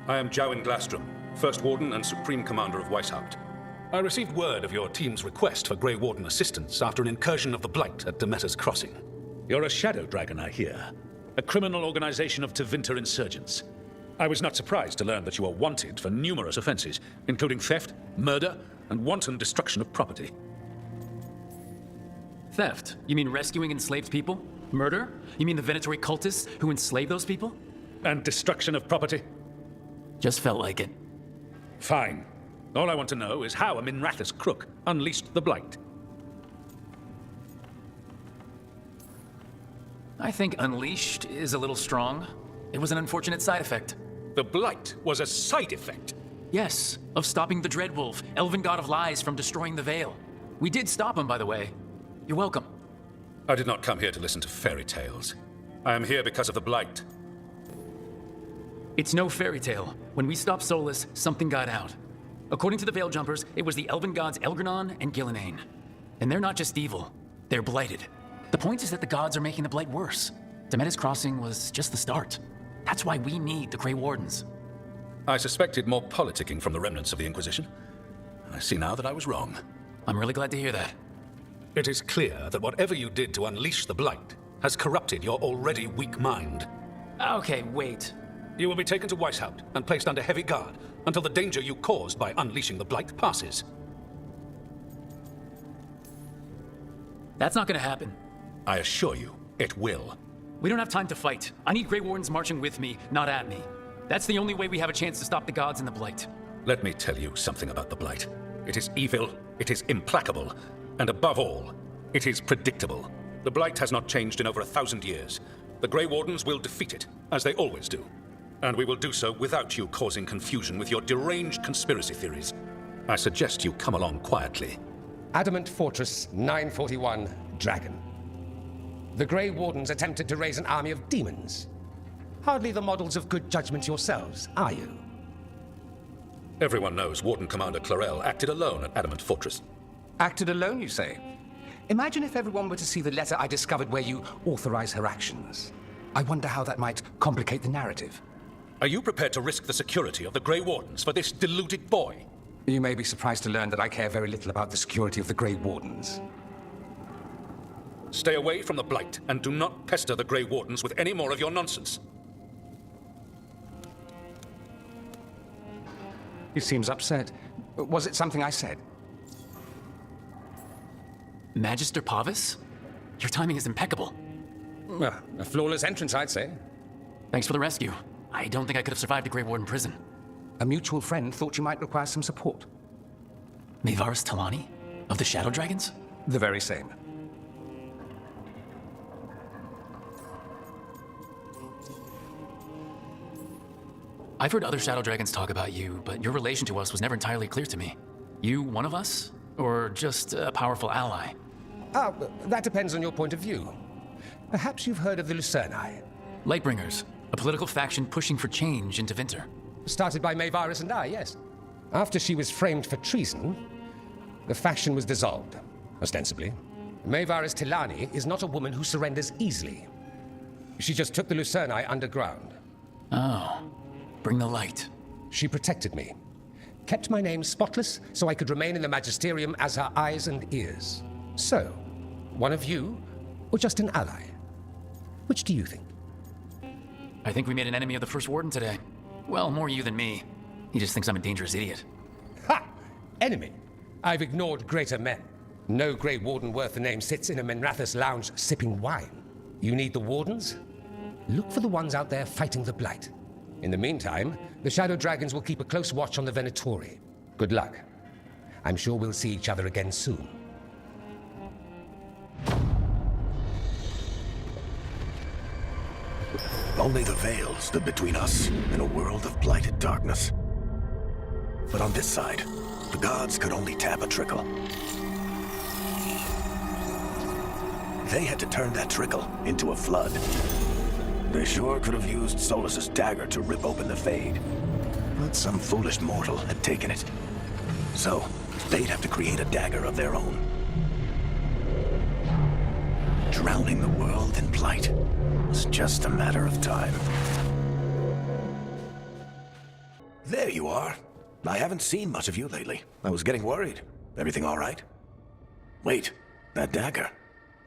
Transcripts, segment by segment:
I am Jowen Glastrom, First Warden and Supreme Commander of Weishaupt. I received word of your team's request for Grey Warden assistance after an incursion of the Blight at Demeter's Crossing. You're a shadow dragon, I hear. A criminal organization of Tevinter insurgents. I was not surprised to learn that you are wanted for numerous offenses, including theft, murder, and wanton destruction of property. Theft? You mean rescuing enslaved people? Murder? You mean the Venatori cultists who enslaved those people? And destruction of property? Just felt like it. Fine. All I want to know is how a Minrathous crook unleashed the Blight. I think unleashed is a little strong. It was an unfortunate side effect. The Blight was a side effect? Yes, of stopping the Dreadwolf, elven god of lies, from destroying the Veil. We did stop him, by the way. You're welcome. I did not come here to listen to fairy tales. I am here because of the Blight. It's no fairy tale. When we stopped Solus, something got out. According to the Veil Jumpers, it was the elven gods Elgranon and Gillenane. And they're not just evil, they're blighted. The point is that the gods are making the Blight worse. Demeter's Crossing was just the start. That's why we need the Grey Wardens. I suspected more politicking from the remnants of the Inquisition. I see now that I was wrong. I'm really glad to hear that. It is clear that whatever you did to unleash the Blight has corrupted your already weak mind. Okay, wait. You will be taken to Weishaupt and placed under heavy guard until the danger you caused by unleashing the Blight passes. That's not gonna happen. I assure you, it will. We don't have time to fight. I need Grey Wardens marching with me, not at me. That's the only way we have a chance to stop the gods and the Blight. Let me tell you something about the Blight. It is evil, it is implacable, and above all, it is predictable. The Blight has not changed in over 1,000 years. The Grey Wardens will defeat it, as they always do. And we will do so without you causing confusion with your deranged conspiracy theories. I suggest you come along quietly. Adamant Fortress 941, Dragon. The Grey Wardens attempted to raise an army of demons. Hardly the models of good judgment yourselves, are you? Everyone knows Warden Commander Clarel acted alone at Adamant Fortress. Acted alone, you say? Imagine if everyone were to see the letter I discovered where you authorize her actions. I wonder how that might complicate the narrative. Are you prepared to risk the security of the Grey Wardens for this deluded boy? You may be surprised to learn that I care very little about the security of the Grey Wardens. Stay away from the Blight and do not pester the Grey Wardens with any more of your nonsense. He seems upset. Was it something I said? Magister Pavis? Your timing is impeccable. Well, a flawless entrance, I'd say. Thanks for the rescue. I don't think I could have survived a Grey Warden prison. A mutual friend thought you might require some support. Maevaris Talani? Of the Shadow Dragons? The very same. I've heard other Shadow Dragons talk about you, but your relation to us was never entirely clear to me. You one of us? Or just a powerful ally? That depends on your point of view. Perhaps you've heard of the Lucerni. Lightbringers, a political faction pushing for change in Tevinter. Started by Maevaris and I, yes. After she was framed for treason, the faction was dissolved, ostensibly. Maevaris Tilani is not a woman who surrenders easily. She just took the Lucerni underground. Oh, bring the light. She protected me. Kept my name spotless so I could remain in the Magisterium as her eyes and ears. So, one of you, or just an ally? Which do you think? I think we made an enemy of the First Warden today. Well, more you than me. He just thinks I'm a dangerous idiot. Ha! Enemy? I've ignored greater men. No Grey Warden worth the name sits in a Minrathous lounge sipping wine. You need the Wardens? Look for the ones out there fighting the Blight. In the meantime, the Shadow Dragons will keep a close watch on the Venatori. Good luck. I'm sure we'll see each other again soon. Only the Veil stood between us and a world of blighted darkness. But on this side, the gods could only tap a trickle. They had to turn that trickle into a flood. They sure could have used Solus's dagger to rip open the Fade. But some foolish mortal had taken it. So, they'd have to create a dagger of their own. Drowning the world in blight was just a matter of time. There you are. I haven't seen much of you lately. I was getting worried. Everything all right? Wait, that dagger.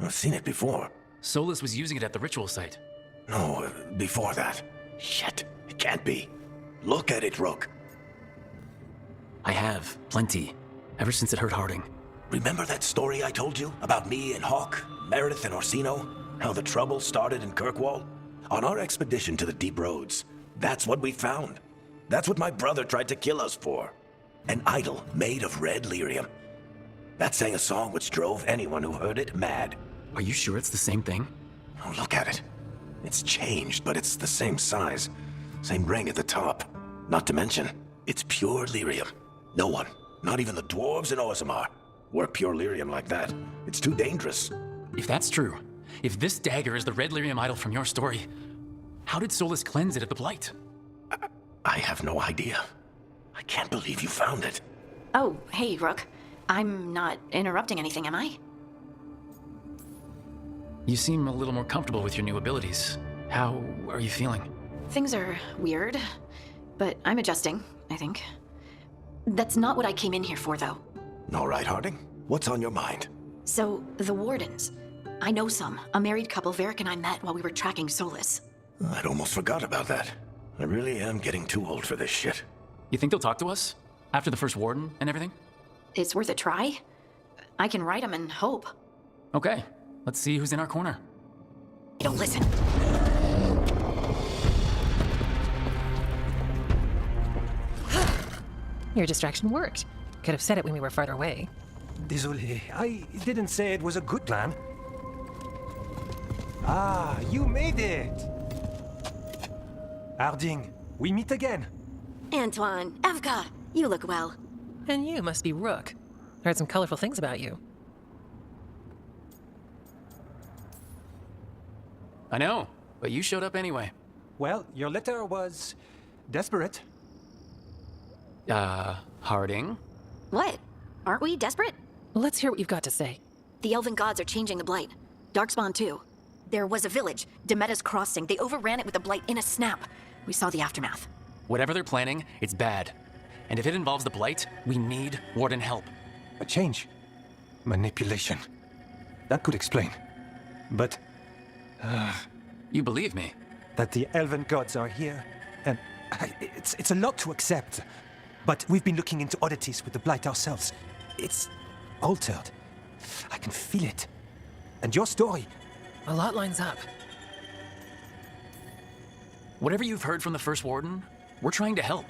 I've seen it before. Solus was using it at the ritual site. No, before that. Shit, it can't be. Look at it, Rook. I have, plenty. Ever since it hurt Harding. Remember that story I told you about me and Hawk, Meredith and Orsino? How the trouble started in Kirkwall? On our expedition to the Deep Roads, that's what we found. That's what my brother tried to kill us for. An idol made of red lyrium. That sang a song which drove anyone who heard it mad. Are you sure it's the same thing? Oh, look at it. It's changed, but it's the same size. Same ring at the top. Not to mention, it's pure lyrium. No one, not even the dwarves in Orzammar, work pure lyrium like that. It's too dangerous. If that's true, if this dagger is the red lyrium idol from your story, how did Solus cleanse it of the blight? I have no idea. I can't believe you found it. Oh, hey, Rook. I'm not interrupting anything, am I? You seem a little more comfortable with your new abilities. How are you feeling? Things are weird, but I'm adjusting, I think. That's not what I came in here for, though. All right, Harding. What's on your mind? So, the Wardens. I know some. A married couple Varric and I met while we were tracking Solus. I'd almost forgot about that. I really am getting too old for this shit. You think they'll talk to us? After the first warden and everything? It's worth a try. I can write them and hope. Okay, let's see who's in our corner. Don't listen. Your distraction worked. Could have said it when we were farther away. Désolé, I didn't say it was a good plan. Ah, you made it! Harding, we meet again. Antoine, Evka, you look well. And you must be Rook. Heard some colorful things about you. I know, but you showed up anyway. Well, your letter was desperate. Harding? What? Aren't we desperate? Let's hear what you've got to say. The Elven gods are changing the Blight. Darkspawn too. There was a village, Demetta's Crossing. They overran it with the Blight in a snap. We saw the aftermath. Whatever they're planning, it's bad. And if it involves the Blight, we need Warden help. A change. Manipulation. That could explain. But You believe me? that the elven gods are here, and it's a lot to accept. But we've been looking into oddities with the Blight ourselves. It's altered. I can feel it. And your story, A lot lines up. Whatever you've heard from the First Warden, we're trying to help.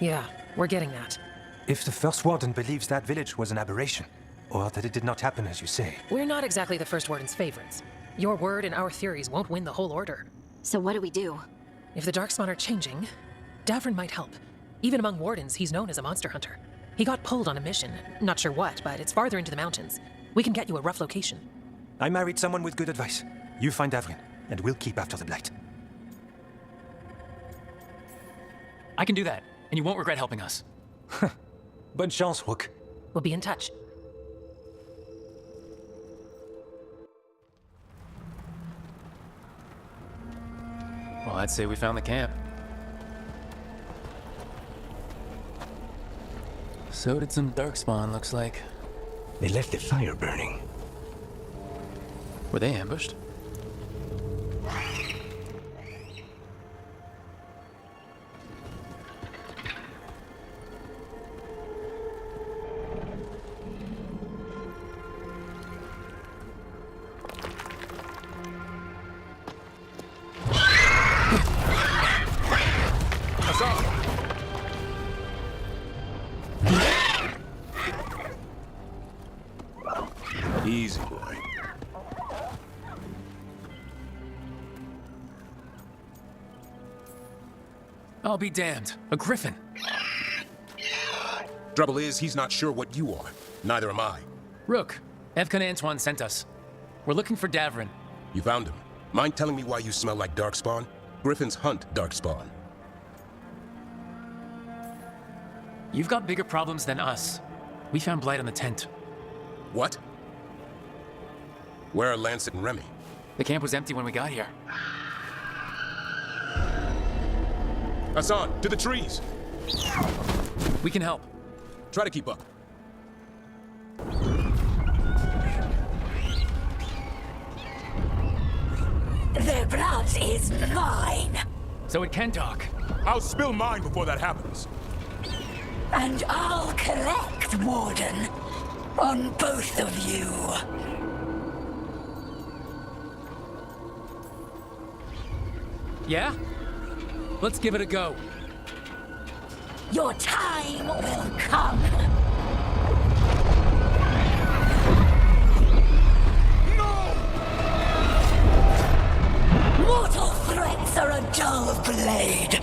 Yeah, we're getting that. if the First Warden believes that village was an aberration, or that it did not happen as you say. We're not exactly the First Warden's favorites. Your word and our theories won't win the whole order. So what do we do? If the Darkspawn are changing, Davrin might help. Even among Wardens, he's known as a monster hunter. He got pulled on a mission. Not sure what, but it's farther into the mountains. We can get you a rough location. I married someone with good advice. You find Davrin, and we'll keep after the Blight. I can do that, and you won't regret helping us. Bonne chance, Rook. We'll be in touch. Well, I'd say we found the camp. So did some Darkspawn, looks like. They left the fire burning. Were they ambushed? Easy, boy. I'll be damned. A griffin. Trouble is, he's not sure what you are. Neither am I. Rook, Evka and Antoine sent us. We're looking for Davrin. You found him. Mind telling me why you smell like Darkspawn? Griffins hunt Darkspawn. You've got bigger problems than us. We found blight on the tent. What? Where are Lancet and Remy? The camp was empty when we got here. Hassan, to the trees! We can help. Try to keep up. Their blood is mine. So it can talk. I'll spill mine before that happens. And I'll collect, Warden, on both of you. Yeah? Let's give it a go. Your time will come. Mortal threats are a dull blade.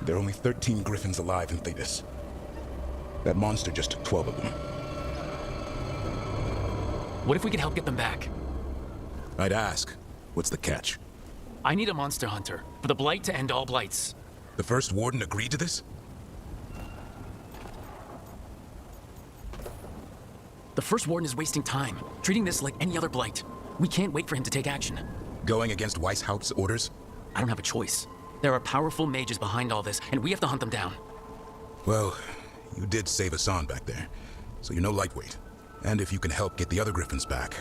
There are only 13 griffins alive in Thetis. That monster just took 12 of them. What if we could help get them back? I'd ask, what's the catch? I need a monster hunter for the Blight to end all blights. The first warden agreed to this? The first warden is wasting time, treating this like any other blight. We can't wait for him to take action. Going against Weishaupt's orders? I don't have a choice. There are powerful mages behind all this, and we have to hunt them down. Well, you did save Hassan back there, so you're no lightweight. And if you can help get the other griffins back...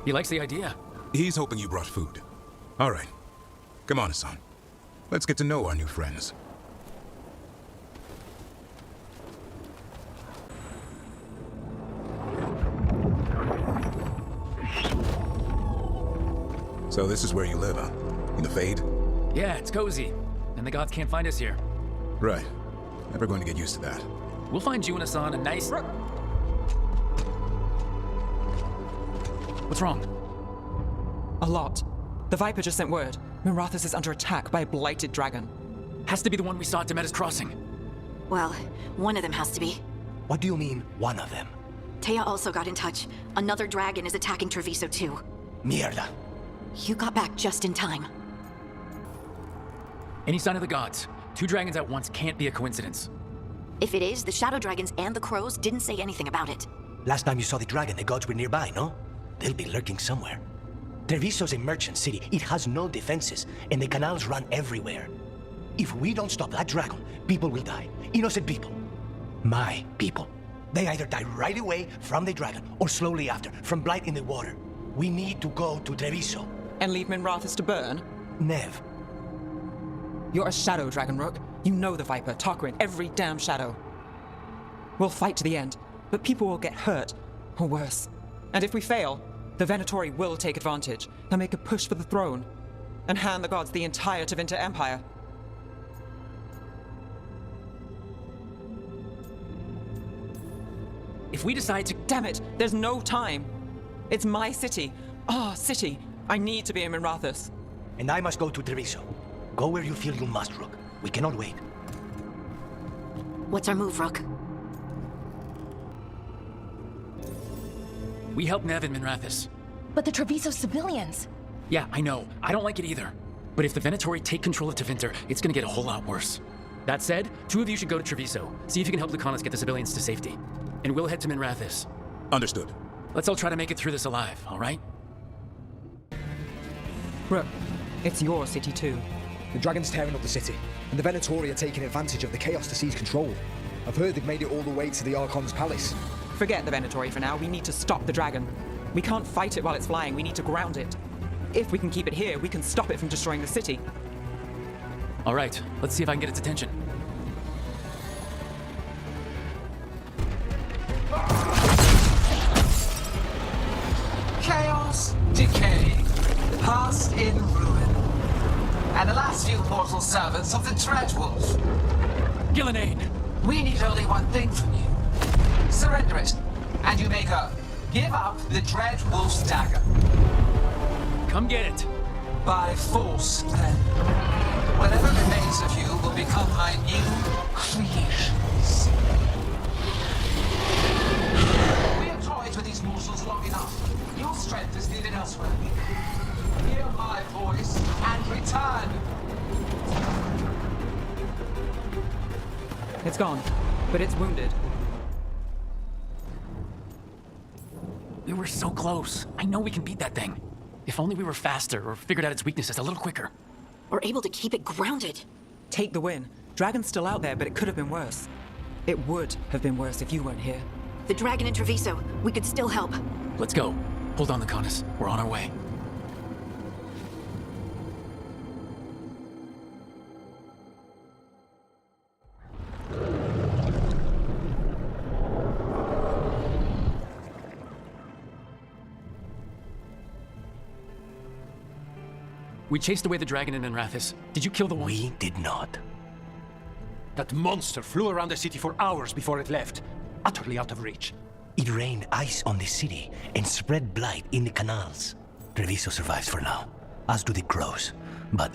He likes the idea. He's hoping you brought food. All right. Come on, Hassan. Let's get to know our new friends. So this is where you live, huh? In the Fade? Yeah, it's cozy. And the gods can't find us here. Right. Never going to get used to that. We'll find you and Hassan a nice... What's wrong? A lot. The Viper just sent word. Mirathus is under attack by a blighted dragon. Has to be the one we saw at Demeter's Crossing. Well, one of them has to be. What do you mean, one of them? Taya also got in touch. Another dragon is attacking Treviso too. Mierda. You got back just in time. Any sign of the gods? 2 dragons at once can't be a coincidence. If it is, the Shadow Dragons and the Crows didn't say anything about it. Last time you saw the dragon, the gods were nearby, no? They'll be lurking somewhere. Treviso's a merchant city. It has no defenses, and the canals run everywhere. If we don't stop that dragon, people will die. Innocent people. My people. They either die right away from the dragon, or slowly after, from blight in the water. We need to go to Treviso. And leave Minrathus to burn? Nev. You're a shadow, Dragon Rook. You know the Viper, Tarquin, every damn shadow. We'll fight to the end, but people will get hurt, or worse. And if we fail, the Venatori will take advantage and make a push for the throne, and hand the gods the entire Tevinter Empire. If we decide to... Damn it, there's no time. It's my city, our city. I need to be in Minrathus. And I must go to Treviso. Go where you feel you must, Rook. We cannot wait. What's our move, Rook? We help Nev and Minrathus. But the Treviso civilians... Yeah, I know. I don't like it either. But if the Venatori take control of Tevinter, it's gonna get a whole lot worse. That said, 2 of you should go to Treviso. See if you can help Lucanus get the civilians to safety. And we'll head to Minrathus. Understood. Let's all try to make it through this alive, all right? Rook, it's your city too. The dragon's tearing up the city, and the Venatori are taking advantage of the chaos to seize control. I've heard they've made it all the way to the Archon's palace. Forget the Venatori for now. We need to stop the dragon. We can't fight it while it's flying. We need to ground it. If we can keep it here, we can stop it from destroying the city. All right, let's see if I can get its attention. Chaos, decay, past in ruin, and the last few mortal servants of the Dreadwolf. Gillenane! We need only one thing from you. Surrender it, and you may go. Give up the Dreadwolf's dagger. Come get it. By force, then. Whatever remains of you will become my new creations. We have toyed with these mortals long enough. Your strength is needed elsewhere. Hear my voice and return. It's gone, but it's wounded. We were so close. I know we can beat that thing. If only we were faster or figured out its weaknesses a little quicker. Or able to keep it grounded. Take the win. Dragon's still out there, but it could have been worse. It would have been worse if you weren't here. The dragon in Treviso. We could still help. Let's go. Hold on, Laconis. We're on our way. We chased away the dragon in Enrathis. Did you kill the one? We did not. That monster flew around the city for hours before it left, utterly out of reach. It rained ice on the city and spread blight in the canals. Treviso survives for now, as do the crows. But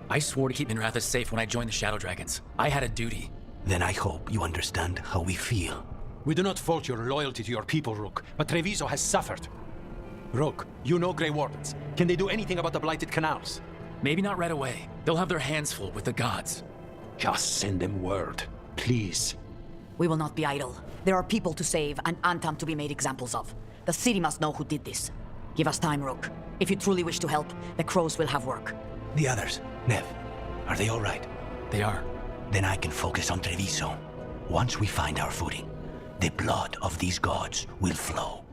I swore to keep Enrathis safe when I joined the Shadow Dragons. I had a duty. then I hope you understand how we feel. We do not fault your loyalty to your people, Rook, but Treviso has suffered. Rook, you know Grey Wardens. Can they do anything about the blighted canals? Maybe not right away. They'll have their hands full with the gods. Just send them word, please. We will not be idle. There are people to save and Antam to be made examples of. The city must know who did this. Give us time, Rook. If you truly wish to help, the crows will have work. The others, Nev, are they all right? They are. Then I can focus on Treviso. Once we find our footing, the blood of these gods will flow.